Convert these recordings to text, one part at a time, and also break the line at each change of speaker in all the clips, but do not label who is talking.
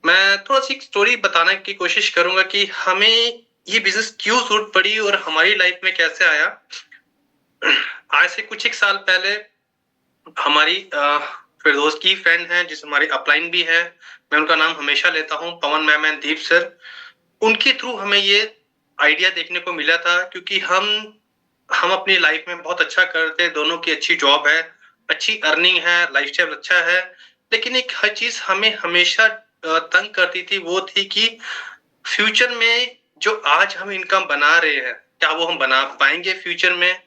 मैं थोड़ा-सी एक स्टोरी बताने की कोशिश करूँगा कि हमें ये बिज़नेस क्यों ज़रूरत पड़ी और हमारी लाइफ़ में कैसे आया। आज से कुछ एक साल पहले हमारी फिरदौस की फ्रेंड हैं जिस हमारी अपलाइन भी है। मैं उनका नाम हमेशा लेता हूँ, पवन मैम एंड दीप सर। उनके थ्रू हमें ये आइडिया देखने को मिला था क्योंकि हम अपनी लाइफ़ में बहुत अच्छा करते हैं, दोनों की अच्छी जॉब है, अच्छी अर्निंग है, लाइफ़स्टाइल अच्छा है। लेकिन एक हर चीज़ हमें हमेशा तंग करती थी, वो थी कि फ्यूचर में जो आज हम इनकम बना रहे हैं, क्या वो हम बना पाएँगे फ्यूचर में?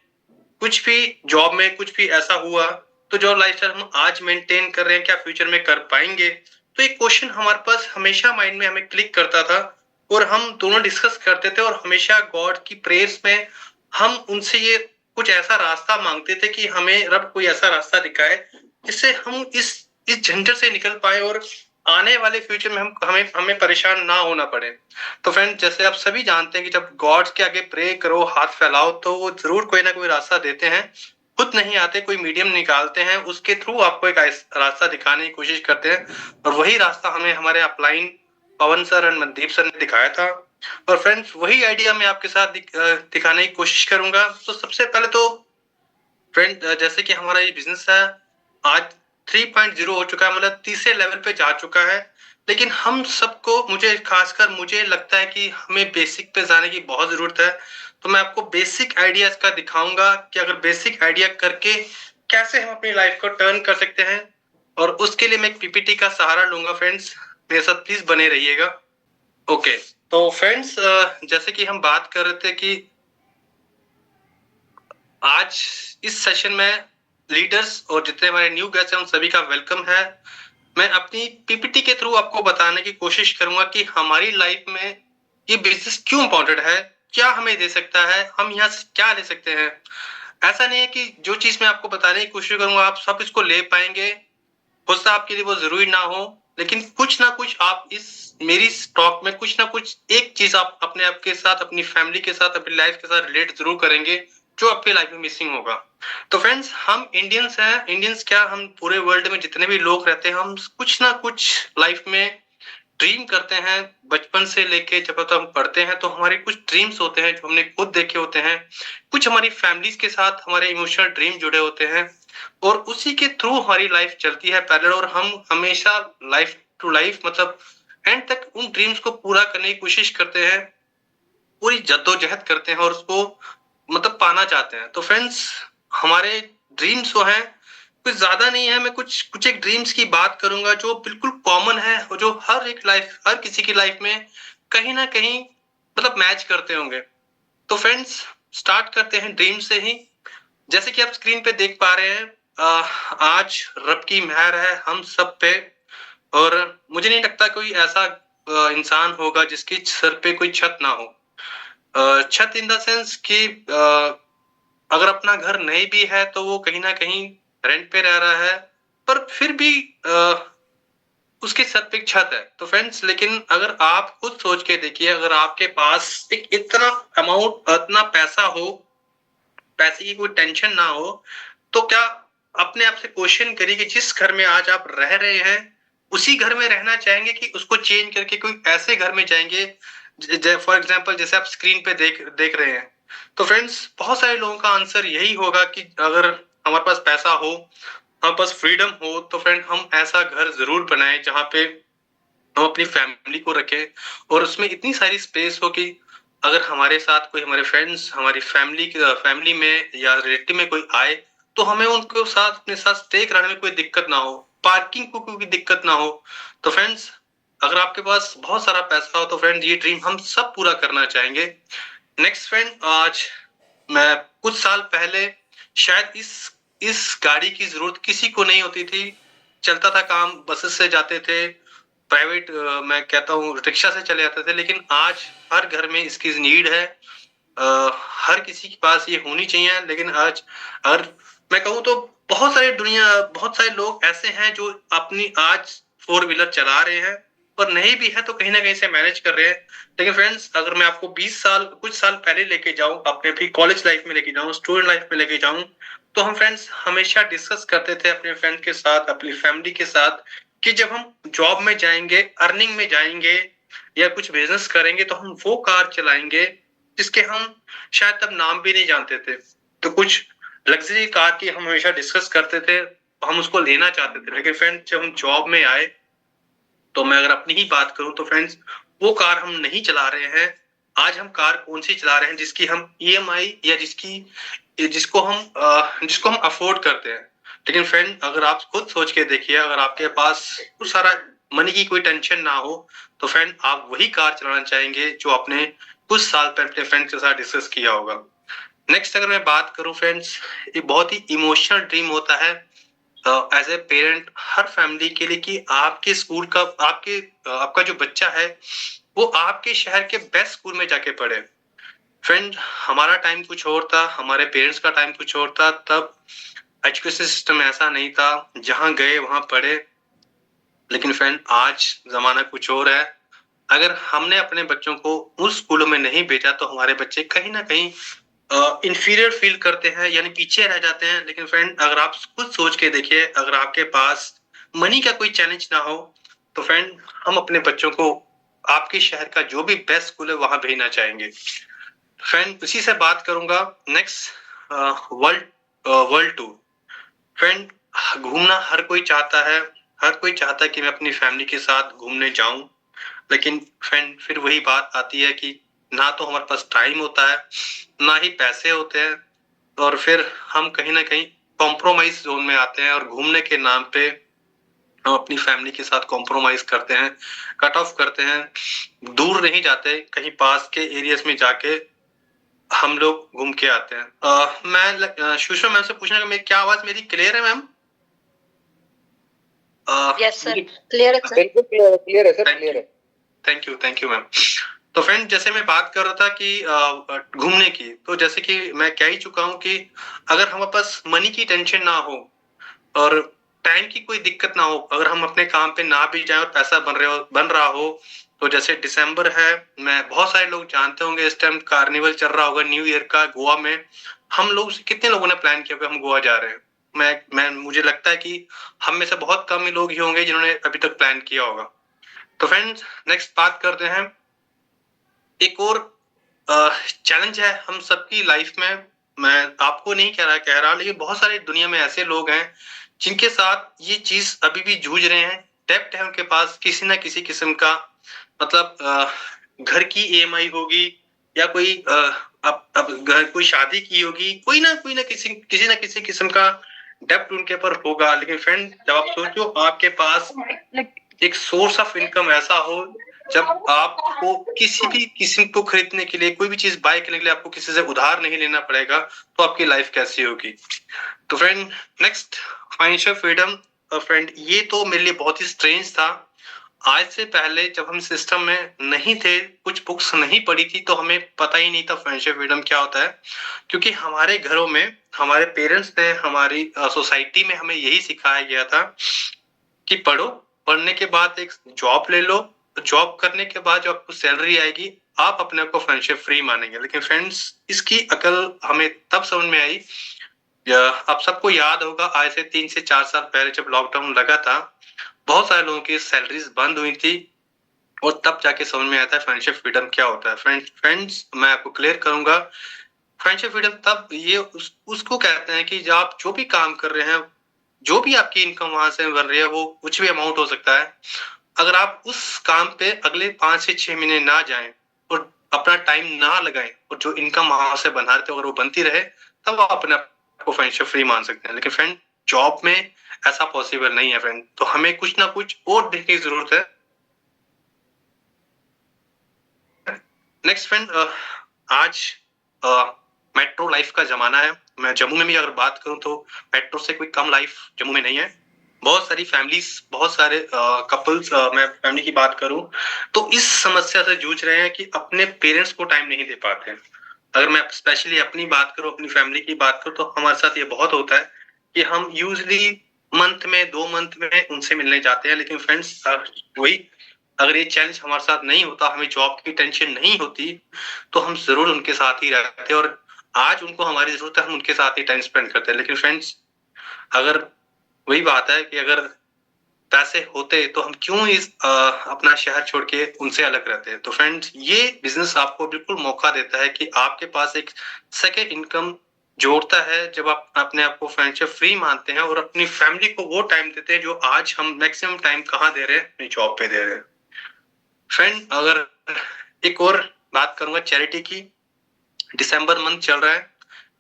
कुछ भी जॉब में कुछ भी ऐसा हुआ, तो जो लाइफ़स्टाइल हम आज मेंटेन कर रहे हैं, क्या फ्यूचर में कर पाएँगे? तो एक क्वेश्चन हमारे पास हमेशा माइंड में हमें क्लिक करता था और हम दोनों डिस्कस करते थे और हमेशा गॉड की प्रेयर्स में हम उनसे ये कुछ ऐसा रास्ता माँगते थे कि हमें रब कोई ऐसा रास्ता दिखाए, जिससे हम इस झंझट से निकल पाएँ और आने वाले फ्यूचर में हम हमें हमें परेशान ना होना पड़े। तो फ्रेंड्स, जैसे आप सभी जानते हैं कि जब गॉड के आगे प्रे करो, हाथ फैलाओ, तो वो ज़रूर कोई ना कोई रास्ता देते हैं। खुद नहीं आते, कोई मीडियम निकालते हैं, उसके थ्रू आपको एक रास्ता दिखाने की कोशिश करते हैं और वही रास्ता हमें हमारे अपलाइन पवन सर और मनदीप सर ने दिखाया था। और फ्रेंड्स, वही आइडिया मैं आपके साथ दिखाने की कोशिश करूँगा। तो सबसे पहले तो फ्रेंड, जैसे कि हमारा ये बिज़नेस है, आज 3.0 हो चुका है, मतलब तीसरे लेवल पे जा चुका है। लेकिन हम सबको, खासकर मुझे लगता है कि हमें बेसिक पे जाने की बहुत ज़रूरत है। तो मैं आपको बेसिक आइडिया इसका दिखाऊँगा कि अगर बेसिक आइडिया करके कैसे हम अपनी लाइफ़ को टर्न कर सकते हैं, और उसके लिए मैं एक पीपीटी का सहारा लूँगा फ्रेंड्स। मेरे साथ प्लीज़ बने रहिएगा। ओके, तो फ्रेंड्स, जैसे कि हम बात कर रहे थे कि आज इस सेशन में लीडर्स और जितने हमारे न्यू गेस्ट हैं उन सभी का वेलकम है। मैं अपनी पीपीटी के थ्रू आपको बताने की कोशिश करूंगा कि हमारी लाइफ में ये बिजनेस क्यों इम्पोर्टेंट है, क्या हमें दे सकता है, हम यहाँ से क्या ले सकते हैं। ऐसा नहीं है कि जो चीज मैं आपको बताने की कोशिश करूंगा आप सब इसको ले पाएंगे। हो सकता है आपके लिए वो जरूरी ना हो, लेकिन कुछ ना कुछ आप इस मेरी टॉक में कुछ ना कुछ एक चीज आप अपने आप के साथ, अपनी फैमिली के साथ, अपनी लाइफ के साथ रिलेट जरूर करेंगे, जो आपकी लाइफ में मिसिंग होगा। तो फ्रेंड्स, हम इंडियंस हैं। इंडियंस क्या, हम पूरे वर्ल्ड में जितने भी लोग रहते हैं, हम कुछ ना कुछ लाइफ में ड्रीम करते हैं। बचपन से लेके जब तक हम पढ़ते हैं तो हमारे कुछ ड्रीम्स होते हैं जो हमने खुद देखे होते हैं। कुछ हमारी फैमिलीज के साथ हमारे इमोशनल ड्रीम जुड़े होते हैं और उसी के थ्रू हमारी लाइफ चलती है पैरेलल, और हम हमेशा लाइफ टू लाइफ, मतलब एंड तक उन ड्रीम्स को पूरा करने की कोशिश करते हैं, पूरी जद्दोजहद करते हैं और उसको मतलब पाना चाहते हैं। तो फ्रेंड्स, हमारे ड्रीम्स जो हैं कुछ ज्यादा नहीं है। मैं कुछ कुछ एक ड्रीम्स की बात करूंगा जो बिल्कुल कॉमन है और जो हर किसी की लाइफ में कहीं ना कहीं मतलब मैच करते होंगे। तो फ्रेंड्स, स्टार्ट करते हैं ड्रीम से ही। जैसे कि आप स्क्रीन पे देख पा रहे हैं, आज रब की मेहर है हम सब पे, और मुझे नहीं लगता कोई ऐसा इंसान होगा जिसकी सर पे कोई छत ना हो। छत इन द सेंस कि अगर अपना घर नहीं भी है तो वो कहीं ना कहीं रेंट पे रह रहा है, पर फिर भी उसकी छत पे एक छत है। तो फ्रेंड्स, लेकिन अगर आप खुद सोच के देखिए, अगर आपके पास एक इतना अमाउंट, इतना पैसा हो, पैसे की कोई टेंशन ना हो, तो क्या अपने आप से क्वेश्चन करिए कि जिस घर में आज आप रह रहे हैं उसी घर में रहना चाहेंगे कि उसको चेंज करके कोई ऐसे घर में जाएंगे। फॉर एग्जाम्पल, जैसे आप स्क्रीन पे देख देख रहे हैं। तो फ्रेंड्स, बहुत सारे लोगों का आंसर यही होगा कि अगर हमारे पास पैसा हो, हमारे पास फ्रीडम हो, तो फ्रेंड हम ऐसा घर जरूर बनाएं जहाँ पे हम अपनी फैमिली को रखें और उसमें इतनी सारी स्पेस हो कि अगर हमारे साथ कोई, हमारे फ्रेंड्स, हमारी फैमिली में या रिलेटिव में कोई आए, तो हमें उनको साथ अपने साथ स्टे कराने में कोई दिक्कत ना हो, पार्किंग को कोई दिक्कत ना हो। तो फ्रेंड्स, अगर आपके पास बहुत सारा पैसा हो तो फ्रेंड ये ड्रीम हम सब पूरा करना चाहेंगे। नेक्स्ट फ्रेंड, आज मैं कुछ साल पहले शायद इस गाड़ी की जरूरत किसी को नहीं होती थी। चलता था काम, बसेस से जाते थे, प्राइवेट, मैं कहता हूँ रिक्शा से चले जाते थे। लेकिन आज हर घर में इसकी नीड है। हर किसी के पास ये होनी चाहिए। लेकिन आज अगर मैं कहूँ तो बहुत सारे लोग ऐसे हैं जो अपनी आज फोर व्हीलर चला रहे हैं, और नहीं भी है तो कहीं ना कहीं से मैनेज कर रहे हैं। लेकिन फ्रेंड्स, अगर मैं आपको 20 साल कुछ साल पहले लेके जाऊं, अपने भी कॉलेज लाइफ में लेके जाऊं, स्टूडेंट लाइफ में लेके जाऊं, तो हम फ्रेंड्स हमेशा डिस्कस करते थे अपने फ्रेंड के साथ, अपनी फैमिली के साथ, कि जब हम जॉब में जाएंगे, अर्निंग में जाएंगे या कुछ बिजनेस करेंगे तो हम वो कार चलाएंगे जिसके हम शायद तब नाम भी नहीं जानते थे। तो कुछ लग्जरी कार की हम हमेशा डिस्कस करते थे, हम उसको लेना चाहते थे। लेकिन फ्रेंड, जब हम जॉब में आए, तो मैं अगर अपनी ही बात करूं तो फ्रेंड्स, वो कार हम नहीं चला रहे हैं। आज हम कार कौन सी चला रहे हैं जिसकी हम ईएमआई या जिसको हम अफोर्ड करते हैं। लेकिन फ्रेंड, अगर आप खुद सोच के देखिए, अगर आपके पास कुछ सारा मनी की कोई टेंशन ना हो, तो फ्रेंड आप वही कार चलाना चाहेंगे जो आपने कुछ साल पहले अपने फ्रेंड्स के साथ डिस्कस किया होगा। नेक्स्ट अगर मैं बात करूं फ्रेंड्स, ये बहुत ही इमोशनल ड्रीम होता है एज ए पेरेंट हर फैमिली के लिए कि आपके स्कूल का आपका जो बच्चा है वो आपके शहर के बेस्ट स्कूल में जाके पढ़े। फ्रेंड, हमारा टाइम कुछ और था, हमारे पेरेंट्स का टाइम कुछ और था। तब एजुकेशन सिस्टम ऐसा नहीं था, जहां गए वहां पढ़े। लेकिन फ्रेंड, आज जमाना कुछ और है। अगर हमने अपने बच्चों को उस स्कूलों में नहीं भेजा तो हमारे बच्चे कहीं ना कहीं इंफीरियर फील करते हैं, यानी पीछे रह जाते हैं। लेकिन फ्रेंड, अगर आप खुद सोच के देखिए, अगर आपके पास मनी का कोई चैलेंज ना हो, तो फ्रेंड हम अपने बच्चों को आपके शहर का जो भी बेस्ट स्कूल है वहां भेजना चाहेंगे। फ्रेंड, उसी से बात करूंगा next, world world tour. Friend, घूमना हर कोई चाहता है, हर कोई चाहता है कि मैं अपनी फैमिली के साथ घूमने जाऊं। लेकिन फ्रेंड, फिर वही बात आती है कि ना तो हमारे पास टाइम होता है, ना ही पैसे होते हैं, और फिर हम कहीं ना कहीं कॉम्प्रोमाइज जोन में आते हैं और घूमने के नाम पे हम अपनी फैमिली के साथ कॉम्प्रोमाइज करते हैं, कट ऑफ करते हैं, दूर नहीं जाते, कहीं पास के एरियाज में जाके हम लोग घूम के आते हैं। मैं सुषमा मैम से पूछना, मैं क्या आवाज मेरी क्लियर है मैम?
यस सर, क्लियर है सर।
बिल्कुल क्लियर है सर, क्लियर है।
Thank you ma'am. तो फ्रेंड, जैसे मैं बात कर रहा था कि घूमने की, तो जैसे कि मैं कह ही चुका हूँ कि अगर हमारे पास मनी की टेंशन ना हो और टाइम की कोई दिक्कत ना हो, अगर हम अपने काम पे ना भी जाए और पैसा बन रहा हो, तो जैसे दिसंबर है, मैं बहुत सारे लोग जानते होंगे इस टाइम कार्निवल चल रहा होगा न्यू ईयर का गोवा में। हम लोग कितने लोगों ने प्लान किया कि हम गोवा जा रहे हैं? मैं मुझे लगता है कि हम में से बहुत कम ही लोग ही होंगे जिन्होंने अभी तक प्लान किया होगा। तो फ्रेंड्स, नेक्स्ट बात करते हैं, एक और चैलेंज है हम सबकी लाइफ में। मैं आपको नहीं कह रहा, लेकिन बहुत सारे दुनिया में ऐसे लोग हैं जिनके साथ ये चीज अभी भी जूझ रहे हैं। डेब्ट है उनके पास किसी ना किसी किस्म का, मतलब घर की ईएमआई होगी, या कोई अब घर कोई शादी की होगी, कोई ना किसी किस्म का डेब्ट उनके ऊपर होगा। लेकिन फ्रेंड, जब आप सोचो आपके पास एक सोर्स ऑफ इनकम ऐसा हो, जब आपको किसी भी किस्म को खरीदने के लिए, कोई भी चीज बाय करने के लिए आपको किसी से उधार नहीं लेना पड़ेगा, तो आपकी लाइफ कैसी होगी? तो friend, next, financial freedom. Friend, ये तो मेरे लिए बहुत ही स्ट्रेंज था। आज से पहले जब हम सिस्टम में नहीं थे, कुछ बुक्स नहीं पढ़ी थी, तो हमें पता ही नहीं था फाइनेंशियल फ्रीडम क्या होता है। क्योंकि हमारे घरों में हमारे पेरेंट्स ने, हमारी सोसाइटी में हमें यही सिखाया गया था कि पढ़ो, पढ़ने के बाद एक जॉब ले लो, जॉब करने के बाद जो आपको सैलरी आएगी, आप अपने आप को फाइनेंशियल फ्री मानेंगे। लेकिन फ्रेंड्स, इसकी अकल हमें तब समझ में आई, आप सबको याद होगा आज से 3 से 4 साल पहले जब लॉकडाउन लगा था, बहुत सारे लोगों की सैलरीज बंद हुई थी, और तब जाके समझ में आता है फाइनेंशियल फ्रीडम क्या होता है। फ्रेंड्स, मैं आपको क्लियर करूंगा, फाइनेंशियल फ्रीडम तब ये उसको कहते हैं कि जब आप जो भी काम कर रहे हैं, जो भी आपकी इनकम वहां से बन रही है, वो कुछ भी अमाउंट हो सकता है, अगर आप उस काम पे अगले 5 से 6 महीने ना जाएं और अपना टाइम ना लगाएं, और जो इनकम वहां से बना रहे थे अगर वो बनती रहे, तब आप अपने आप को फाइनेंशियल फ्री मान सकते हैं। लेकिन फ्रेंड, जॉब में ऐसा पॉसिबल नहीं है फ्रेंड, तो हमें कुछ ना कुछ और देखने की जरूरत है। नेक्स्ट फ्रेंड, आज मेट्रो लाइफ का जमाना है। मैं जम्मू में भी अगर बात करूं तो मेट्रो से कोई कम लाइफ जम्मू में नहीं है। बहुत सारी फैमिलीज, बहुत सारे कपल्स, मैं फैमिली की बात करूं तो इस समस्या से जूझ रहे हैं कि अपने पेरेंट्स को टाइम नहीं दे पाते हैं। अगर मैं स्पेशली अपनी बात करूं, अपनी फैमिली की बात करूं, तो हमारे साथ ये बहुत होता है कि हम यूजली मंथ में 2 मंथ में उनसे मिलने जाते हैं। लेकिन फ्रेंड्स, वही अगर ये चैलेंज हमारे साथ नहीं होता, हमें जॉब की टेंशन नहीं होती, तो हम ज़रूर उनके साथ ही रहते और आज उनको हमारी ज़रूरत है, हम उनके साथ ही टाइम स्पेंड करते हैं। लेकिन फ्रेंड्स, अगर वही बात है कि अगर पैसे होते तो हम क्यों अपना शहर छोड़ के उनसे अलग रहते हैं। तो फ्रेंड्स, ये बिजनेस आपको बिल्कुल मौका देता है कि आपके पास एक सेकेंड इनकम जोड़ता है जब आप अपने आप को फाइनेंशियल फ्री मानते हैं और अपनी फैमिली को वो टाइम देते हैं जो आज हम मैक्सिमम टाइम कहाँ दे रहे हैं, अपनी जॉब पे दे रहे हैं। फ्रेंड, अगर एक और बात करूंगा चैरिटी की, दिसंबर मंथ चल रहा है,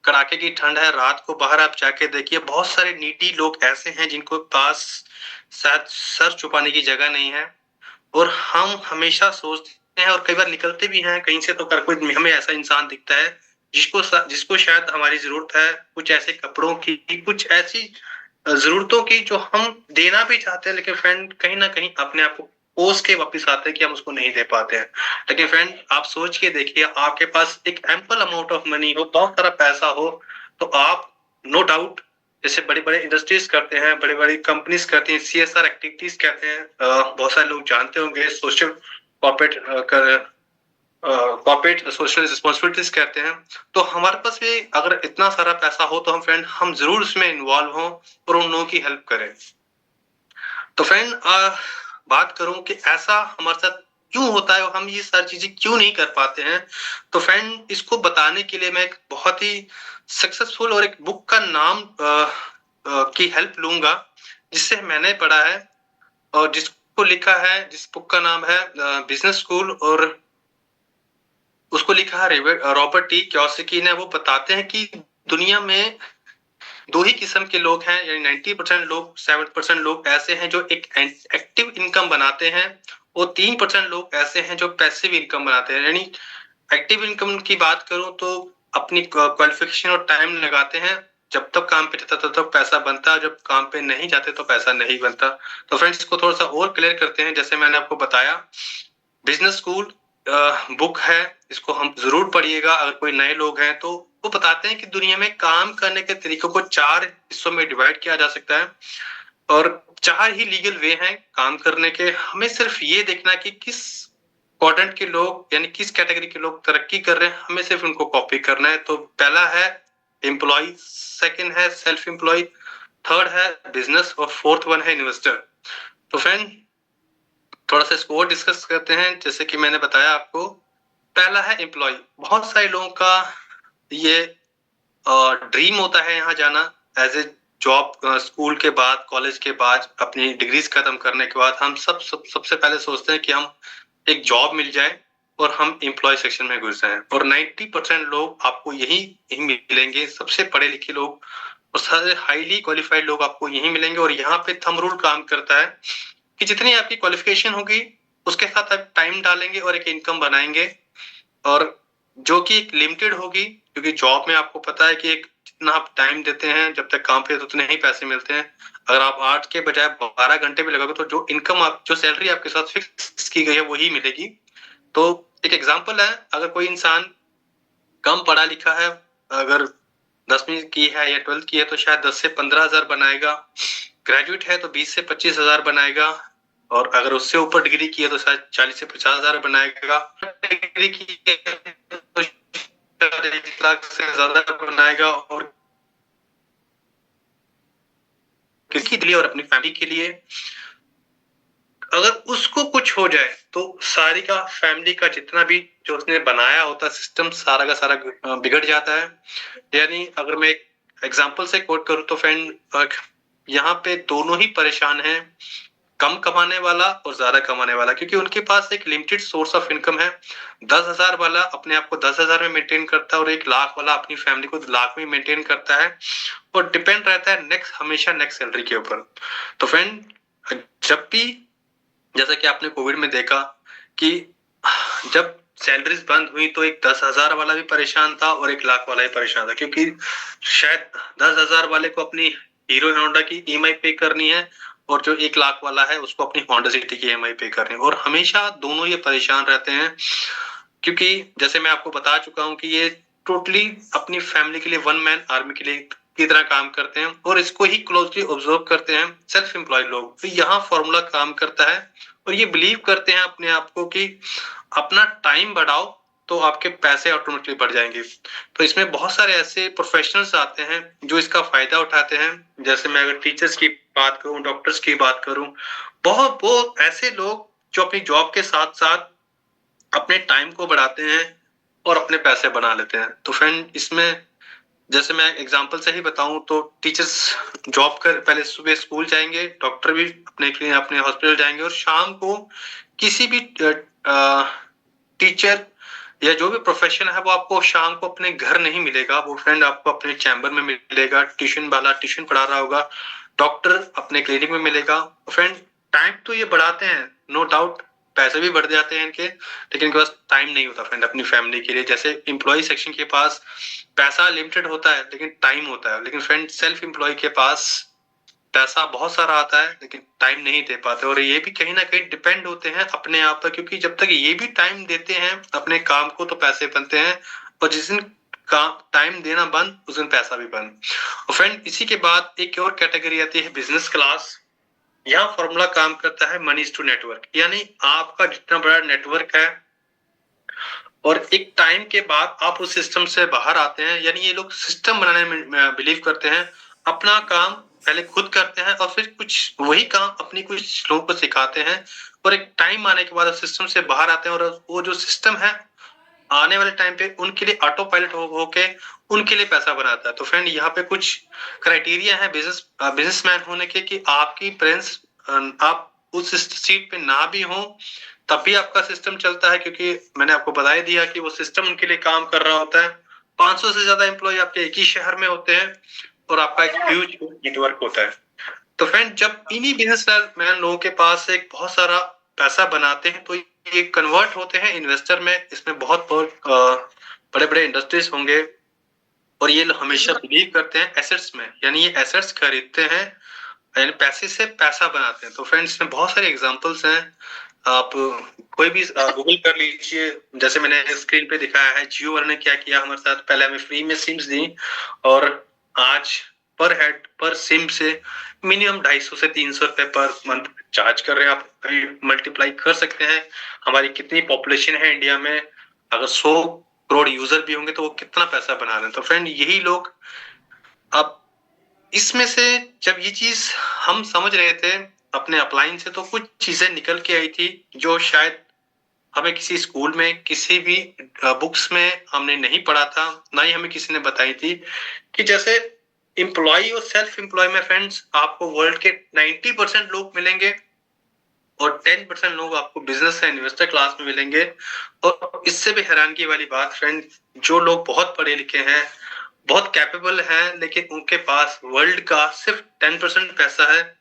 कड़ाके की ठंड है, रात को बाहर आप जाके देखिए, बहुत सारे नीडी लोग ऐसे हैं जिनको पास शायद सर छुपाने की जगह नहीं है और हम हमेशा सोचते हैं और कई बार निकलते भी हैं कहीं से तो कर कोई हमें ऐसा इंसान दिखता है जिसको शायद हमारी जरूरत है, कुछ ऐसे कपड़ों की, कुछ ऐसी जरूरतों की जो हम देना भी चाहते हैं, लेकिन फ्रेंड कहीं ना कहीं अपने आप को कोस के वापस आते हैं कि हम उसको नहीं दे पाते हैं। लेकिन फ्रेंड, आप सोच के देखिए, आपके पास एक एम्पल अमाउंट ऑफ मनी हो, बहुत सारा पैसा हो, तो आप नो डाउट, जैसे बड़ी बड़े इंडस्ट्रीज करते हैं, बड़ी बड़ी कंपनीज करती हैं, CSR एक्टिविटीज कहते हैं, बहुत सारे लोग जानते होंगे, social corporate corporate social responsibilities कहते हैं। तो हमारे पास भी अगर इतना सारा पैसा हो तो हम जरूर इसमें इन्वॉल्व हों और उन लोगों की हेल्प करें। तो फ्रेंड, बात करूं कि ऐसा हमारे साथ क्यों होता है और हम ये सारी चीजें क्यों नहीं कर पाते हैं, तो फ्रेंड, इसको बताने के लिए मैं एक बहुत ही सक्सेसफुल और एक बुक का नाम की हेल्प लूंगा जिससे मैंने पढ़ा है और जिसको लिखा है, जिस बुक का नाम है बिजनेस स्कूल, और उसको लिखा है रॉबर्ट टी कियोसाकी ने। वो बताते हैं कि दुनिया में दो ही किस्म के लोग हैं, यानी 90% लोग, 7% लोग ऐसे हैं जो एक एक्टिव इनकम बनाते हैं और 3% लोग ऐसे हैं जो पैसिव इनकम बनाते हैं। यानी एक्टिव इनकम की बात करूं तो अपनी क्वालिफिकेशन और टाइम लगाते हैं, जब तक काम पे जाता तब तक पैसा बनता है, जब काम पे नहीं जाते तो पैसा नहीं बनता। तो फ्रेंड्स, इसको थोड़ा सा और क्लियर करते हैं। जैसे मैंने आपको बताया, बिजनेस स्कूल बुक है, इसको हम जरूर पढ़िएगा अगर कोई नए लोग हैं तो। वो बताते हैं कि दुनिया में काम करने के तरीकों को 4 हिस्सों में डिवाइड किया जा सकता है और 4 ही लीगल वे हैं काम करने के। हमें सिर्फ ये देखना कि किस क्वाड्रेंट के लोग, यानी किस कैटेगरी के लोग तरक्की कर रहे हैं, हमें सिर्फ उनको कॉपी करना है। तो पहला है एम्प्लॉय, सेकंड है सेल्फ एम्प्लॉय, थर्ड है बिजनेस और फोर्थ वन है इन्वेस्टर। तो फ्रेंड, थोड़ा सा इसको और डिस्कस करते हैं। जैसे कि मैंने बताया आपको, पहला है एम्प्लॉय। बहुत सारे लोगों का ये ड्रीम होता है यहाँ जाना एज ए जॉब, स्कूल के बाद, कॉलेज के बाद, अपनी डिग्रीज खत्म करने के बाद हम सबसे पहले सोचते हैं कि हम एक जॉब मिल जाए और हम एम्प्लॉय सेक्शन में घुस जाएं। और 90% लोग आपको यही मिलेंगे, सबसे पढ़े लिखे लोग और सारे हाईली क्वालिफाइड लोग आपको यही मिलेंगे। और यहाँ पे थंब रूल काम करता है कि जितनी आपकी क्वालिफिकेशन होगी उसके साथ आप टाइम डालेंगे और एक इनकम बनाएंगे, और जो कि एक लिमिटेड होगी, क्योंकि जॉब में आपको पता है कि एक जितना आप टाइम देते हैं जब तक काम पे, तो उतने ही पैसे मिलते हैं। अगर आप 8 के बजाय 12 घंटे भी लगाओगे तो जो इनकम जो सैलरी आपके साथ फिक्स की गई है वही मिलेगी। तो एक एग्जांपल है, अगर कोई इंसान कम पढ़ा लिखा है, अगर 10वीं की है या 12th की है तो शायद 10 से 15,000 बनाएगा, ग्रेजुएट है तो 20 से 25,000 बनाएगा, और अगर उससे ऊपर डिग्री की है तो शायद 40 से 50,000 बनाएगा, डिग्री की है तो 1 लाख से ज्यादा बनाएगा। और किसके लिए? और अपनी फैमिली के लिए। अगर उसको कुछ हो जाए तो सारी का फैमिली का जितना भी जो उसने बनाया होता सिस्टम, सारा का सारा बिगड़ जाता है। यानी अगर मैं एक एग्जांपल से कोट करूं तो फ्रेंड, यहाँ पे दोनों ही परेशान हैं, कम कमाने वाला और ज्यादा कमाने वाला, क्योंकि उनके पास एक लिमिटेड सोर्स ऑफ इनकम है। 10,000 वाला अपने आप को 10,000 में मेंटेन करता है और 1 लाख वाला अपनी फैमिली को लाख में मेंटेन करता है, और डिपेंड रहता है हमेशा नेक्स्ट सैलरी के ऊपर। तो फ्रेंड, जब भी, जैसा कि आपने कोविड में देखा कि जब सैलरीज बंद हुई तो एक 10,000 वाला भी परेशान था और 1 लाख वाला भी परेशान था, क्योंकि शायद 10,000 वाले को अपनी हीरो होंडा की EMI पे करनी है और जो 1 लाख वाला है उसको अपनी होंडा सिटी की EMI पे करनी है। और हमेशा दोनों ये परेशान रहते हैं, क्योंकि जैसे मैं आपको बता चुका हूं कि ये टोटली अपनी फैमिली के लिए वन मैन आर्मी के लिए की तरह काम करते हैं और इसको ही क्लोजली ऑब्जर्व करते हैं सेल्फ एम्प्लॉयड लोग। तो यहाँ फॉर्मूला काम करता है और ये बिलीव करते हैं अपने आप को कि अपना टाइम बढ़ाओ तो आपके पैसे ऑटोमेटिकली बढ़ जाएंगे। तो इसमें बहुत सारे ऐसे प्रोफेशनल्स आते हैं जो इसका फायदा उठाते हैं। जैसे मैं अगर टीचर्स की बात करूं, डॉक्टर्स की बात करूं, बहुत वो ऐसे लोग जो अपनी जॉब के साथ साथ अपने टाइम को बढ़ाते हैं और अपने पैसे बना लेते हैं। तो फ्रेंड, इसमें जैसे मैं एग्जांपल से ही बताऊं तो टीचर्स जॉब कर पहले सुबह स्कूल जाएंगे, डॉक्टर भी अपने हॉस्पिटल जाएंगे, और शाम को किसी भी टीचर या जो भी प्रोफेशन है वो आपको शाम को अपने घर नहीं मिलेगा। वो फ्रेंड आपको अपने चैम्बर में मिलेगा, ट्यूशन वाला ट्यूशन पढ़ा रहा होगा, डॉक्टर अपने क्लिनिक में मिलेगा। फ्रेंड, टाइम तो ये बढ़ाते हैं, नो डाउट, पैसे भी बढ़ जाते हैं इनके, लेकिन इनके पास टाइम नहीं होता फ्रेंड अपनी फैमिली के लिए। जैसे एम्प्लॉय सेक्शन के पास पैसा लिमिटेड होता है लेकिन टाइम होता है, लेकिन फ्रेंड सेल्फ एम्प्लॉय के पास पैसा बहुत सारा आता है लेकिन टाइम नहीं दे पाते। और ये भी कहीं ना कहीं डिपेंड होते हैं अपने आप पर, क्योंकि जब तक ये भी टाइम देते हैं अपने काम को तो पैसे बनते हैं, और जिस दिन काम टाइम देना बंद उस दिन पैसा भी बंद। और फ्रेंड, इसी के बाद एक और कैटेगरी आती है बिजनेस क्लास। यहाँ फॉर्मूला काम करता है मनी टू नेटवर्क, यानी आपका जितना बड़ा नेटवर्क है और एक टाइम के बाद आप उस सिस्टम से बाहर आते हैं, यानी ये लोग सिस्टम बनाने में बिलीव करते हैं। अपना काम पहले खुद करते हैं और फिर कुछ वही काम अपनी कुछ लोगों को सिखाते हैं, और एक टाइम आने के बाद सिस्टम से बाहर आते हैं, और वो जो सिस्टम है आने वाले टाइम पे उनके लिए ऑटो पायलट होके उनके लिए पैसा बनाता है। तो फ्रेंड, यहाँ पे कुछ क्राइटेरिया है बिजनेसमैन होने के कि आपकी प्रेजेंस, आप उस सीट पे ना भी हो तब भी आपका सिस्टम चलता है, क्योंकि मैंने आपको बता ही दिया कि वो सिस्टम उनके लिए काम कर रहा होता है। 500 से ज्यादा एम्प्लॉय आपके एक ही शहर में होते हैं और आपका एक ह्यूज नेटवर्क होता है। तो फ्रेंड, जब इन्हीं बिजनेसमैन लोगों के पास एक बहुत सारा पैसा बनाते हैं तो ये कन्वर्ट होते हैं इन्वेस्टर में। इसमें बहुत बड़े बड़े इंडस्ट्रीज होंगे, और ये हमेशा बिलीव करते हैं एसेट्स में, यानी ये एसेट्स खरीदते हैं, यानी पैसे से पैसा बनाते हैं। तो फ्रेंड्स, इसमें बहुत सारे एग्जांपल्स हैं, आप कोई भी गूगल कर लीजिए। जैसे मैंने स्क्रीन पे दिखाया है, जियो वाले ने क्या किया हमारे साथ, पहले हमें फ्री में सिम्स दी, और आज पर हेड पर सिम से मिनिमम 250 से 300 रुपए पर मंथ चार्ज कर रहे हैं। आप मल्टीप्लाई कर सकते हैं हमारी कितनी पॉपुलेशन है इंडिया में, अगर 100 करोड़ यूजर भी होंगे तो वो कितना पैसा बना रहे हैं। तो फ्रेंड, यही लोग, अब इसमें से जब ये चीज हम समझ रहे थे अपने अपलाइन से, तो कुछ चीजें निकल के आई थी जो शायद हमें किसी स्कूल में किसी भी बुक्स में हमने नहीं पढ़ा था, ना ही हमें किसी ने बताई थी, कि जैसे एम्प्लॉय और सेल्फ एम्प्लॉय में फ्रेंड्स आपको वर्ल्ड के 90% लोग मिलेंगे और 10% लोग आपको बिजनेस या इन्वेस्टर क्लास में मिलेंगे। और इससे भी हैरानगी वाली बात फ्रेंड, जो लोग बहुत पढ़े लिखे हैं, बहुत कैपेबल हैं, लेकिन उनके पास वर्ल्ड का सिर्फ 10% पैसा है,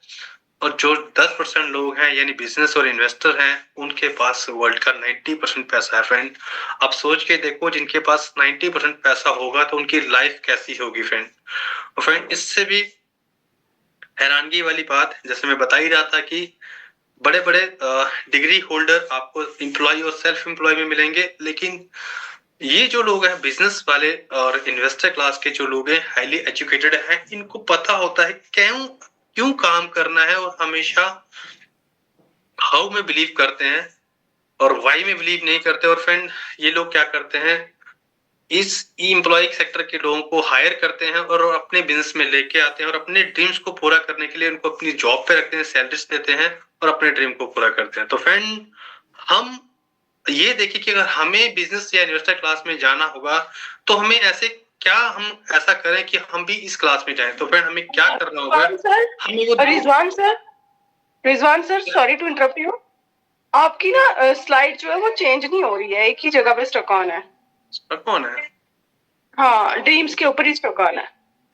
और जो 10% लोग हैं यानी बिजनेस और इन्वेस्टर हैं उनके पास वर्ल्ड का 90% पैसा है। फ्रेंड, आप सोच के देखो, जिनके पास 90% पैसा होगा तो उनकी लाइफ कैसी होगी फ्रेंड। और फ्रेंड, इससे भी हैरानगी वाली बात, जैसे मैं बता ही रहा था कि बड़े बड़े डिग्री होल्डर आपको एम्प्लॉय और सेल्फ एम्प्लॉय में मिलेंगे, लेकिन ये जो लोग हैं बिजनेस वाले और इन्वेस्टर क्लास के जो लोग हैं, हाईली एजुकेटेड हैं, इनको पता होता है क्यों काम करना है, और हमेशा हाउ में बिलीव करते हैं और वाई में बिलीव नहीं करते। और फ्रेंड, ये लोग क्या करते हैं, इस एम्प्लॉय सेक्टर के लोगों को हायर करते हैं और अपने बिजनेस में लेके आते हैं, और अपने ड्रीम्स को पूरा करने के लिए उनको अपनी जॉब पे रखते हैं, सैलरीज देते हैं और अपने ड्रीम को पूरा करते हैं। तो फ्रेंड, हम ये देखिए कि अगर हमें बिजनेस या इन्वेस्टर क्लास में जाना होगा तो हमें ऐसे क्या हम ऐसा करें कि हम भी इस क्लास में जाएं। तो फ्रेंड, हमें क्या करना होगा, हमें वो
Rizwan sir, sorry to interrupt you, आपकी ना स्लाइड जो है वो चेंज नहीं हो रही है, एक ही जगह पे स्टक ऑन है।
स्टक ऑन है?
हाँ, ड्रीम्स के ऊपर ही स्टक ऑन है।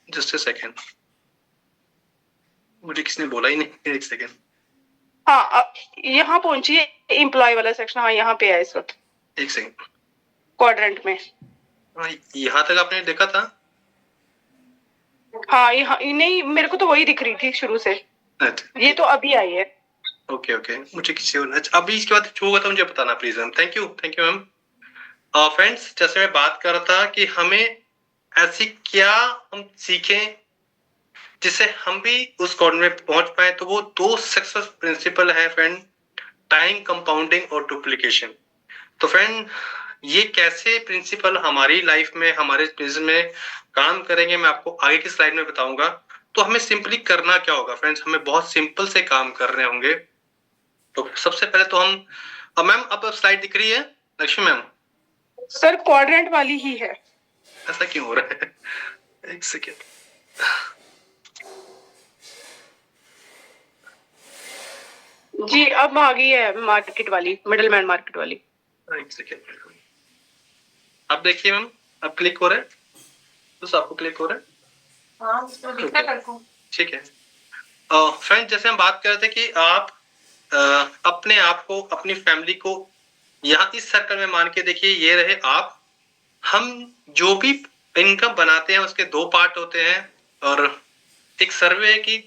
जस्ट अ सेकंड, मुझे किसने बोला ही नहीं, एक सेकंड।
हाँ, यहाँ पहुंचिए, एम्प्लॉय वाला सेक्शन, हाँ यहाँ पे है इस वक्त,
एक सेकंड,
क्वाड्रेंट में।
यहाँ तक आपने देखा था?
हाँ, यहाँ नहीं, मेरे को तो वही दिख रही थी शुरू से।
अच्छा,
ये तो अभी आई है।
ओके ओके, मुझे किसी और, अच्छा अभी इसके बाद जो होगा तो मुझे बताना please ma'am. Thank you ma'am. Friends, जैसे मैं बात कर रहा था कि हमें ऐसी क्या हम सीखें जिससे हम भी उस कॉर्नर में पहुंच पाए, तो वो 2 सक्सेस प्रिंसिपल है फ्रेंड। टाइम कंपाउंडिंग और डुप्लीकेशन। तो फ्रेंड, ये कैसे प्रिंसिपल हमारी लाइफ में, हमारे बिजनेस में काम करेंगे, मैं आपको आगे की स्लाइड में बताऊंगा। तो हमें सिंपली करना क्या होगा फ्रेंड्स, हमें बहुत सिंपल से काम कर रहे होंगे। तो सबसे पहले तो हम, मैम अब स्लाइड दिख रही है लक्ष्मी मैम?
सर क्वाड्रेंट वाली ही है।
ऐसा क्यों हो रहा है? एक सेकेंड।
जी अब आ गई है मार्केट वाली, मिडलमैन मार्केट वाली।
एक सेकेंड, अब देखिए मैम, अब क्लिक हो रहा है? बस आपको क्लिक हो रहा है?
हाँ, उसमें दिखता है आपको।
ठीक है। फ्रेंड, जैसे हम बात कर रहे थे कि आप अपने आप को, अपनी फैमिली को यहाँ इस सर्कल में मान के देखिए, ये रहे आप। हम जो भी इनकम बनाते हैं उसके दो पार्ट होते हैं, और एक सर्वे है कि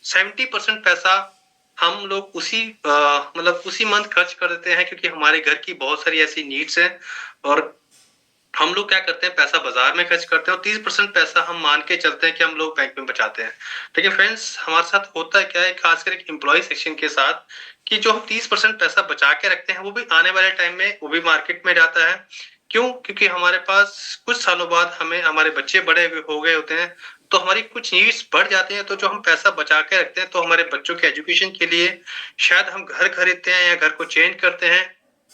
70% पैसा हम लोग उसी मतलब उसी मंथ खर्च कर देते हैं, क्योंकि हमारे घर की बहुत सारी ऐसी नीड्स हैं, और हम लोग क्या करते हैं, पैसा बाजार में खर्च करते हैं, और 30% पैसा हम मान के चलते हैं कि हम लोग बैंक में बचाते हैं। लेकिन फ्रेंड्स, हमारे साथ होता है क्या है, खासकर एक एम्प्लॉय सेक्शन के साथ, कि जो हम 30% पैसा बचा के रखते हैं, वो भी आने वाले टाइम में वो भी मार्केट में जाता है। क्यों? क्योंकि हमारे पास कुछ सालों बाद हमें, हमारे बच्चे बड़े हो गए होते हैं, तो हमारी कुछ नीड्स बढ़ जाती हैं। तो जो हम पैसा बचा के रखते हैं, तो हमारे बच्चों के एजुकेशन के लिए शायद हम घर खरीदते हैं या घर को चेंज करते हैं,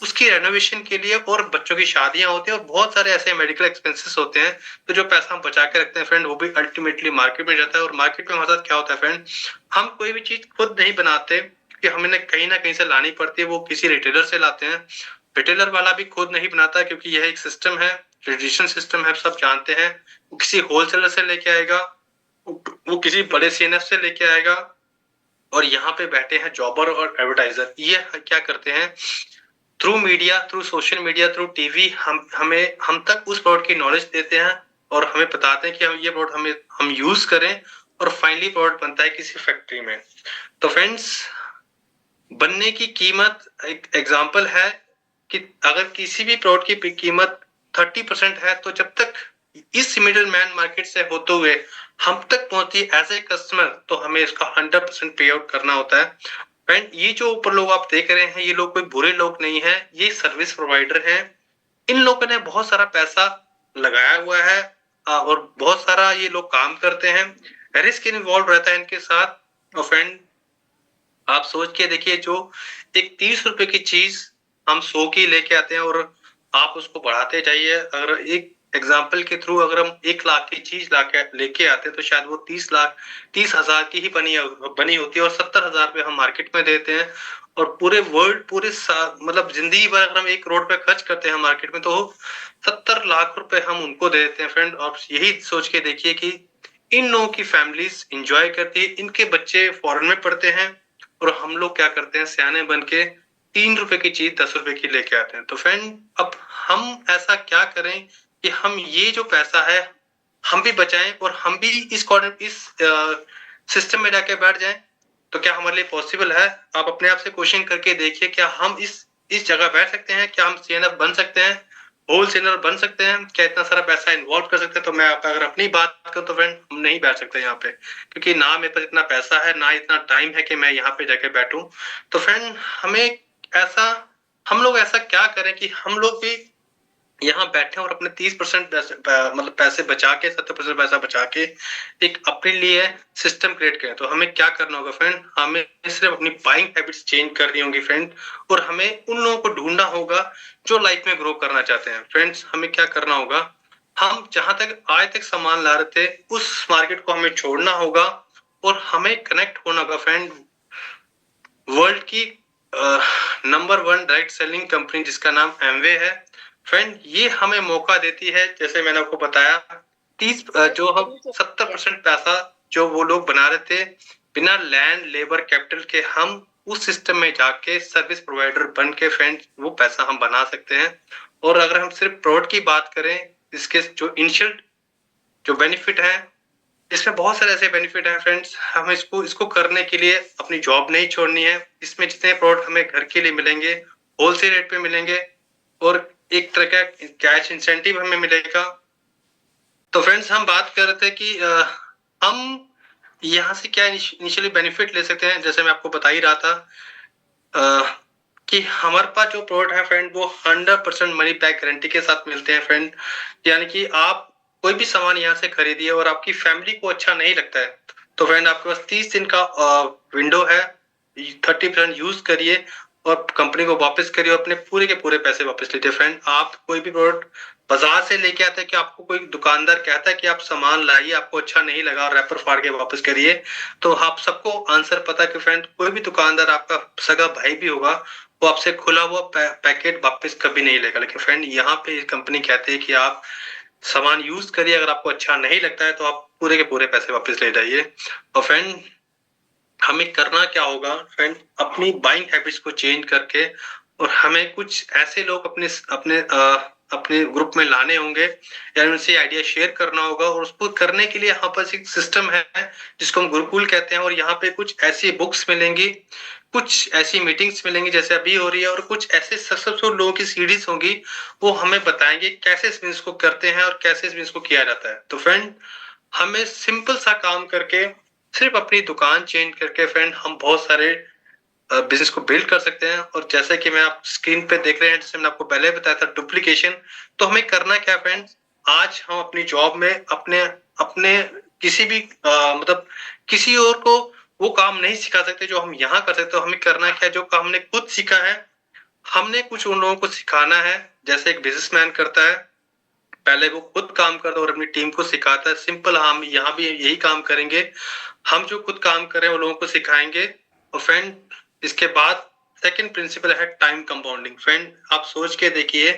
उसकी रेनोवेशन के लिए, और बच्चों की शादियां होती हैं, और बहुत सारे ऐसे मेडिकल एक्सपेंसेस होते हैं। तो जो पैसा हम बचा के रखते हैं फ्रेंड, वो भी अल्टीमेटली मार्केट में जाता है। और मार्केट में हमारे साथ क्या होता है फ्रेंड, हम कोई भी चीज खुद नहीं बनाते, क्योंकि हमें कहीं ना कहीं से लानी पड़ती है, वो किसी रिटेलर से लाते हैं। रिटेलर वाला भी खुद नहीं बनाता, क्योंकि यह एक सिस्टम है, ट्रेडिशनल सिस्टम है, सब जानते हैं। वो किसी होलसेलर से लेके आएगा, वो किसी बड़े सीएनएफ से लेके आएगा, और यहाँ पे बैठे हैं जॉबर और एडवर्टाइजर। ये क्या करते हैं, through media, through social media, through TV हम तक उस प्रोडक्ट की नॉलेज देते हैं, और हमें बताते हैं कि हम ये प्रोडक्ट हम यूज करें, और फाइनली प्रोडक्ट बनता है किसी फैक्ट्री में। तो फ्रेंड्स, बनने की कीमत एक एग्जांपल है कि अगर किसी भी प्रोडक्ट की कीमत 30% है, तो जब तक इस मिडिल मैन मार्केट से होते हुए हम तक पहुंचती एज ए कस्टमर, तो हमें इसका 100% पे आउट करना होता है। फ्रेंड, ये जो ऊपर लोग आप देख रहे हैं, ये लोग कोई बुरे लोग नहीं है, ये सर्विस प्रोवाइडर हैं। इन लोगों ने बहुत सारा पैसा लगाया हुआ है, और बहुत सारा ये लोग काम करते हैं, रिस्क इन्वॉल्व रहता है इनके साथ। और फ्रेंड, आप सोच के देखिए, जो एक 30 रुपए की चीज हम 100 की लेके आते हैं, और आप उसको बढ़ाते जाइए। अगर एक एग्जाम्पल के थ्रू अगर हम 1 लाख की चीज लेके आते हैं, तो शायद वो 30 हजार की ही बनी होती है, और 70 हजार पे हम मार्केट में देते हैं। और पूरे वर्ल्ड, मतलब जिंदगी भर अगर हम 1 करोड़ पे खर्च करते हैं मार्केट में, तो 70 लाख रुपए हम उनको दे देते हैं। फ्रेंड, आप यही सोच के देखिए कि इन लोगों की फैमिलीज इंजॉय करती है, इनके बच्चे फॉरेन में पढ़ते हैं, और हम लोग क्या करते हैं, सियाने बन के 3 रुपए की चीज 10 रुपए की लेके आते हैं। तो फ्रेंड, अब हम ऐसा क्या करें कि हम ये जो पैसा है हम भी बचाएं, और हम भी इस सिस्टम में जाके बैठ जाएं। तो क्या हमारे लिए पॉसिबल है? आप अपने आप से क्वेश्चन करके देखिए, क्या हम इस जगह बैठ सकते हैं? क्या हम सीएनएफ बन सकते हैं? होलसेलर बन सकते हैं? क्या इतना सारा पैसा इन्वॉल्व कर सकते हैं? तो मैं अगर अपनी बात करूं, तो फ्रेंड, हम नहीं बैठ सकते यहाँ पे, क्योंकि ना मेरे पास इतना पैसा है, ना इतना टाइम है कि मैं यहाँ पे जाके बैठूं। तो फ्रेंड, ऐसा हम लोग ऐसा क्या करें कि हम लोग भी यहाँ बैठे और अपने 30% मतलब पैसे बचा के, 70% पैसा बचा के एक अपने लिए सिस्टम क्रिएट करें। तो हमें क्या करना होगा फ्रेंड, हमें सिर्फ अपनी बाइंग हैबिट्स चेंज करनी होगी फ्रेंड, और हमें उन लोगों को ढूंढना होगा जो लाइफ में ग्रो करना चाहते हैं। फ्रेंड्स, हमें क्या करना होगा, हम जहां तक आज तक सामान ला रहे थे, उस मार्केट को हमें छोड़ना होगा, और हमें कनेक्ट होना होगा फ्रेंड वर्ल्ड की नंबर 1 डायरेक्ट सेलिंग कंपनी, जिसका नाम एमवे है। फ्रेंड, ये हमें मौका देती है, जैसे मैंने आपको बताया, 30 जो हम 70% पैसा जो वो लोग बना रहे थे बिना लैंड लेबर कैपिटल के, हम उस सिस्टम में जाके सर्विस प्रोवाइडर बन के फ्रेंड वो पैसा हम बना सकते हैं। और अगर हम सिर्फ प्रोडक्ट की बात करें, इसके जो इनिशियल जो बेनिफिट है, इसमें बहुत सारे ऐसे बेनिफिट हैं फ्रेंड्स। हमें इसको करने के लिए अपनी जॉब नहीं छोड़नी है। इसमें जितने प्रोडक्ट हमें घर के लिए मिलेंगे, होलसेल रेट पे मिलेंगे, और एक तरह का कैश इंसेंटिव हमें मिलेगा। तो फ्रेंड्स, हम बात कर रहे थे कि हम यहाँ से क्या इनिशियली बेनिफिट ले सकते हैं। जैसे मैं आपको बता ही रहा था, कि हमारे पास जो प्रोडक्ट है फ्रेंड वो 100% मनी बैक गारंटी के साथ मिलते हैं फ्रेंड। यानी कि आप कोई भी सामान यहाँ से खरीदिए और आपकी फैमिली को अच्छा नहीं लगता है तो फ्रेंड आपके पास 30 दिन का विंडो है, 30% यूज करिए और कंपनी को वापस करिए और अपने पूरे के पूरे पैसे वापस लीजिए। फ्रेंड आप कोई भी प्रोडक्ट बाजार से लेके आते हैं कि आपको कोई दुकानदार कहता है कि आप सामान लाइए, आपको अच्छा नहीं लगा और रैपर फाड़ के वापस करिए, तो आप सबको आंसर पता है कि फ्रेंड कोई भी दुकानदार आपका सगा भाई भी होगा वो आपसे खुला हुआ पैकेट वापस कभी नहीं लेगा। लेकिन फ्रेंड यहाँ पे कंपनी कहती है कि आप सामान यूज करिए, अगर आपको अच्छा नहीं लगता है तो आप पूरे के पूरे पैसे वापस ले जाइए। और फ्रेंड हमें करना क्या होगा फ्रेंड, अपनी बाइंग हैबिट्स को चेंज करके और हमें कुछ ऐसे लोग अपने अपने अपने ग्रुप में लाने होंगे या उनसे आइडिया शेयर करना होगा और उसको करने के लिए यहाँ पर एक सिस्टम है जिसको हम गुरुकुल कहते हैं और यहाँ पे कुछ ऐसी बुक्स मिलेंगी, कुछ ऐसी मीटिंग्स मिलेंगी जैसे अभी हो रही है और कुछ ऐसे सक्सेसफुल लोगों की सीरीज होंगी, वो हमें बताएंगे कैसे इस बिजनेस को करते हैं और कैसे इस बिजनेस को किया जाता है। तो फ्रेंड हमें सिंपल सा काम करके सिर्फ अपनी दुकान चेंज करके फ्रेंड हम बहुत सारे बिजनेस को बिल्ड कर सकते हैं। और जैसे कि मैं आप स्क्रीन पे देख रहे हैं, जैसे मैंने आपको पहले बताया था डुप्लीकेशन, तो हमें करना क्या फ्रेंड्स, आज हम अपनी जॉब में अपने अपने किसी भी मतलब किसी और को वो काम नहीं सिखा सकते जो हम यहाँ कर सकते। तो हमें करना क्या है, जो काम हमने खुद सीखा है हमने कुछ उन लोगों को सिखाना है। जैसे एक बिजनेसमैन करता है, पहले वो खुद काम करता है और अपनी टीम को सिखाता है। सिंपल हम यहाँ भी यही काम करेंगे, हम जो खुद काम कर रहे हैं वो लोगों को सिखाएंगे। और फ्रेंड इसके बाद सेकंड प्रिंसिपल है टाइम कंपाउंडिंग। फ्रेंड आप सोच के देखिए,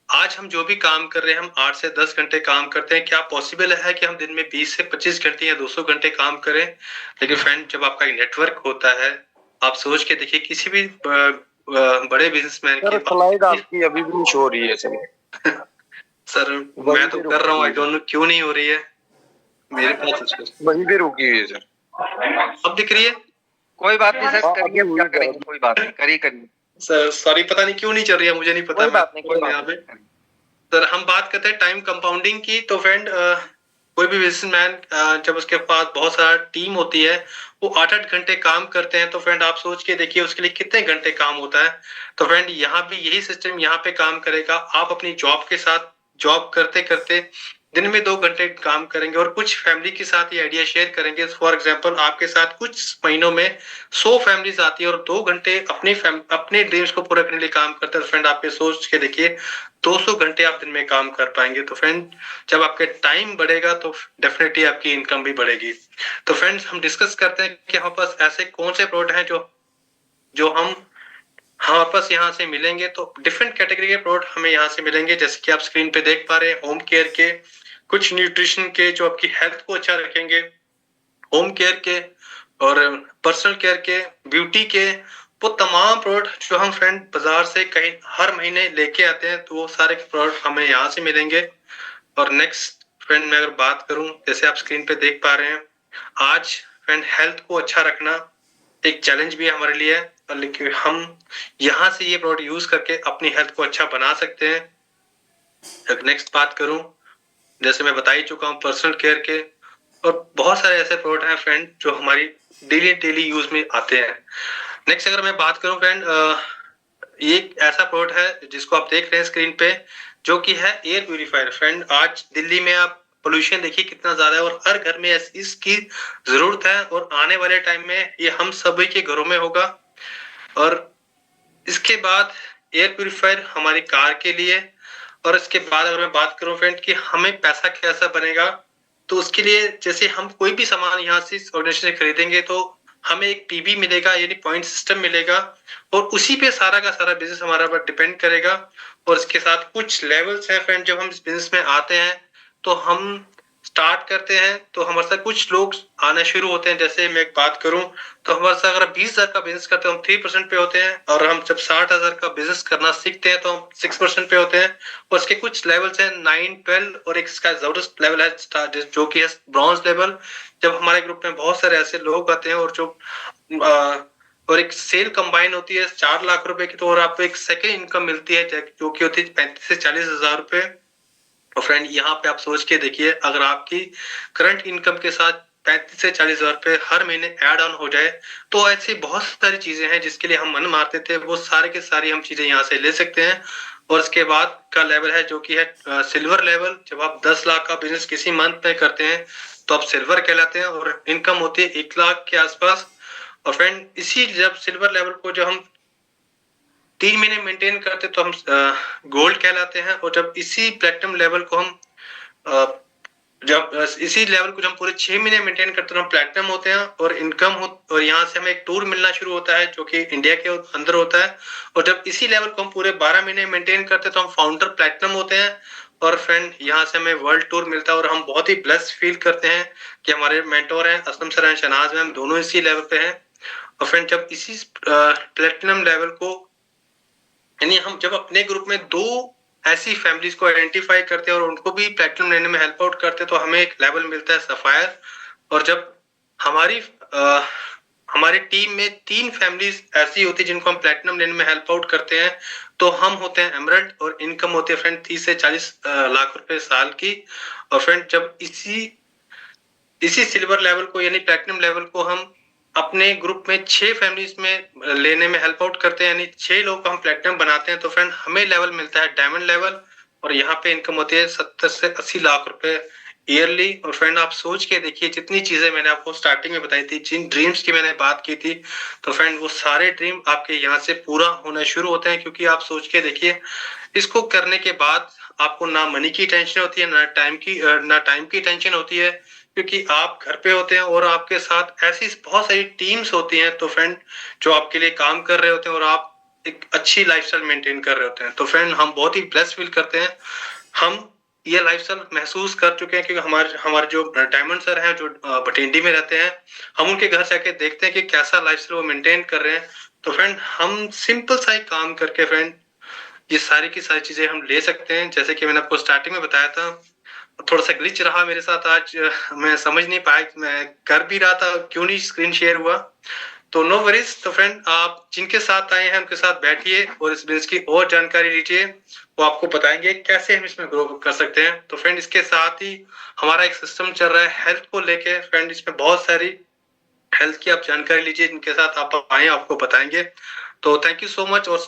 आज हम जो भी काम कर रहे हैं हम 8 से 10 घंटे काम करते हैं, क्या पॉसिबल है कि हम दिन में 20 से 25 घंटे या 200 घंटे काम करें? लेकिन फ्रेंड जब आपका नेटवर्क होता है, आप सोच के देखिए किसी भी बड़े बिजनेसमैन की
स्लाइड आपकी अभी भी शो हो रही है सर।
सर मैं तो कर रहा हूँ, आई डोंट नो क्यों नहीं हो रही है मेरे पास।
वहीं पे रुकी हुई है सर।
अब दिख रही है?
कोई बात नहीं सर, करिए, क्या करेंगे, कोई बात नहीं, करिए
सर सॉरी, पता नहीं क्यों नहीं चल रही है, मुझे नहीं पता।
कोई बात नहीं, कोई बात
यहाँ पे
नहीं।
सर हम बात करते हैं टाइम कंपाउंडिंग की। तो फ्रेंड कोई भी बिजनेसमैन जब उसके पास बहुत सारा टीम होती है, वो 8-8 घंटे काम करते हैं, तो फ्रेंड आप सोच के देखिए उसके लिए कितने घंटे काम होता है। तो फ्रेंड यहाँ भी यही सिस्टम यहाँ पे काम करेगा। आप अपनी जॉब के साथ जॉब करते करते दिन में 2 घंटे काम करेंगे और कुछ फैमिली के साथ ये आइडिया शेयर करेंगे। फॉर एग्जांपल आपके साथ कुछ महीनों में 100 फैमिलीज आती है और 2 घंटे अपने ड्रीम्स को पूरा करने के लिए काम करते हैं। फ्रेंड आप ये सोच के देखिए 200 घंटे आप दिन में काम कर पाएंगे। तो फ्रेंड जब आपके टाइम बढ़ेगा तो डेफिनेटली आपकी इनकम भी बढ़ेगी। तो फ्रेंड्स हम डिस्कस करते हैं कि हमारे पास ऐसे कौन से प्रोडक्ट हैं जो हमारे पास यहाँ से मिलेंगे। तो डिफरेंट कैटेगरी के प्रोडक्ट हमें यहाँ से मिलेंगे, जैसे कि आप स्क्रीन पे देख पा रहे हैं, होम केयर के, कुछ न्यूट्रिशन के जो आपकी हेल्थ को अच्छा रखेंगे, होम केयर के और पर्सनल केयर के, ब्यूटी के, वो तमाम प्रोडक्ट जो हम फ्रेंड बाजार से कहीं हर महीने लेके आते हैं, तो वो सारे प्रोडक्ट हमें यहाँ से मिलेंगे। और नेक्स्ट फ्रेंड मैं अगर बात करूं, जैसे आप स्क्रीन पे देख पा रहे हैं, आज फ्रेंड हेल्थ को अच्छा रखना एक चैलेंज भी है हमारे लिए, लेकिन हम यहाँ से ये प्रोडक्ट यूज करके अपनी हेल्थ को अच्छा बना सकते हैं। नेक्स्ट बात करूं, जैसे मैं बता ही चुका हूँ पर्सनल केयर के, और बहुत सारे ऐसे प्रोडक्ट हैं फ्रेंड जो हमारी डेली यूज में आते हैं। नेक्स्ट अगर मैं बात करूं फ्रेंड, ये एक ऐसा प्रोडक्ट है जिसको आप देख रहे हैं स्क्रीन पे, जो कि है एयर प्यूरिफायर। फ्रेंड आज दिल्ली में आप पोल्यूशन देखिए कितना ज्यादा है और हर घर में इसकी जरूरत है और आने वाले टाइम में ये हम सभी के घरों में होगा। और इसके बाद एयर प्यूरिफायर हमारी कार के लिए, और इसके बाद अगर मैं बात करूं फ्रेंड कि हमें पैसा कैसा बनेगा, तो उसके लिए जैसे हम कोई भी सामान यहाँ से ऑर्गेनाइजेशन से खरीदेंगे तो हमें एक पीबी मिलेगा, यानी पॉइंट सिस्टम मिलेगा, और उसी पे सारा का सारा बिजनेस हमारा पर डिपेंड करेगा। और इसके साथ कुछ लेवल्स हैं फ्रेंड, जब हम इस बिजनेस में आते हैं तो हम स्टार्ट करते हैं तो हमारे साथ कुछ लोग आने शुरू होते हैं। जैसे मैं एक बात करूं तो हमारे साथ अगर 20,000 का बिजनेस करते हैं हम 3% पे होते हैं, और हम जब 60,000 का बिजनेस करना सीखते हैं तो हम 6% पे होते हैं। और इसके कुछ लेवल्स हैं 9, 12, और एक इसका जबरदस्त लेवल है जो कि है ब्रॉन्ज लेवल। जब हमारे ग्रुप में बहुत सारे ऐसे लोग आते हैं और जो और एक सेल कंबाइन होती है 4 लाख रुपए की, तो और आपको एक सेकेंड इनकम मिलती है जो कि होती है 35 से 40,000 रुपए। और फ्रेंड यहाँ पे आप सोच के देखिए, अगर आपकी करंट इनकम के साथ 35 से 40 हजार रुपए हर महीने ऐड ऑन हो जाए, तो ऐसी बहुत सारी चीजें हैं जिसके लिए हम मन मारते थे, वो सारे के सारी हम चीजें यहाँ से ले सकते हैं। और उसके बाद का लेवल है जो कि है सिल्वर लेवल। जब आप 10 लाख का बिजनेस किसी मंथ में करते हैं तो आप सिल्वर कहलाते हैं और इनकम होती है 1 लाख के आसपास। और फ्रेंड इसी जब सिल्वर लेवल को जब हम 3 महीने मेंटेन करते तो हम गोल्ड कहलाते हैं। और जब इसी प्लेटिनम लेवल को हम इसी लेवल को जब हम पूरे 6 महीने मेंटेन करते तो हम प्लेटिनम होते हैं और इनकम और यहाँ से हमें एक टूर मिलना शुरू होता है जो कि इंडिया के अंदर होता है। और जब इसी लेवल को हम पूरे 12 महीने मेंटेन करते तो हम फाउंडर प्लेटिनम होते हैं। और फ्रेंड यहाँ से हमें वर्ल्ड टूर मिलता है और हम बहुत ही ब्लेस्ड फील करते हैं कि हमारे मेंटोर हैं Aslam sir and Shahnaz ma'am, दोनों इसी लेवल पे हैं। और फ्रेंड जब इसी प्लेटिनम लेवल को यानी हम जब अपने ग्रुप में 2 ऐसी फैमिलीज को आइडेंटिफाई करते हैं और उनको भी प्लेटिनम लेने में हेल्प आउट करते हैं तो हमें एक लेवल मिलता है सफायर। और जब हमारी टीम में 3 फैमिलीज ऐसी होती है जिनको हम प्लेटिनम लेने में हेल्प आउट करते हैं तो हम होते हैं एमरल्ड और इनकम होती है फ्रेंड 30 से 40 लाख रुपए साल की। और फ्रेंड जब इसी सिल्वर लेवल को यानी प्लेटिनम लेवल को हम अपने ग्रुप में 6 फैमिलीज में लेने में हेल्प आउट करते हैं यानी 6 लोग को हम प्लेटिनम बनाते हैं तो फ्रेंड हमें लेवल मिलता है डायमंड लेवल। और यहाँ पे इनकम होती है 70 से 80 लाख रुपए ईयरली। और फ्रेंड आप सोच के देखिए जितनी चीजें मैंने आपको स्टार्टिंग में बताई थी, जिन ड्रीम्स की मैंने बात की थी, तो फ्रेंड वो सारे ड्रीम आपके यहाँ से पूरा होना शुरू होते हैं। क्योंकि आप सोच के देखिए इसको करने के बाद आपको ना मनी की टेंशन होती है ना टाइम की टेंशन होती है, क्योंकि आप घर पे होते हैं और आपके साथ ऐसी बहुत सारी टीम्स होती हैं तो फ्रेंड जो आपके लिए काम कर रहे होते हैं और आप एक अच्छी लाइफस्टाइल मेंटेन कर रहे होते हैं। तो फ्रेंड हम बहुत ही ब्लेस्ड फील करते हैं, हम ये लाइफस्टाइल महसूस कर चुके हैं क्योंकि हमारे जो डायमंड सर हैं जो बठिंडी में रहते हैं, हम उनके घर जाके देखते हैं कि कैसा लाइफस्टाइल वो मेंटेन कर रहे हैं। तो फ्रेंड हम सिंपल सा ही काम करके फ्रेंड ये सारी की सारी चीजें हम ले सकते हैं। जैसे कि मैंने आपको स्टार्टिंग में बताया था, थोड़ा सा ग्लिच रहा मेरे साथ आज, मैं समझ नहीं पाया, मैं कर भी रहा था क्यों नहीं स्क्रीन शेयर हुआ, तो नो वरीज। तो फ्रेंड आप जिनके साथ आए हैं उनके साथ बैठिए और इस बिजनेस की और जानकारी लीजिए, वो आपको बताएंगे कैसे हम इसमें ग्रो कर सकते हैं। तो फ्रेंड इसके साथ ही हमारा एक सिस्टम चल रहा है हेल्थ को लेके, फ्रेंड इसमें बहुत सारी हेल्थ की आप जानकारी लीजिए, जिनके साथ आप आए आपको बताएंगे। तो थैंक यू सो मच। और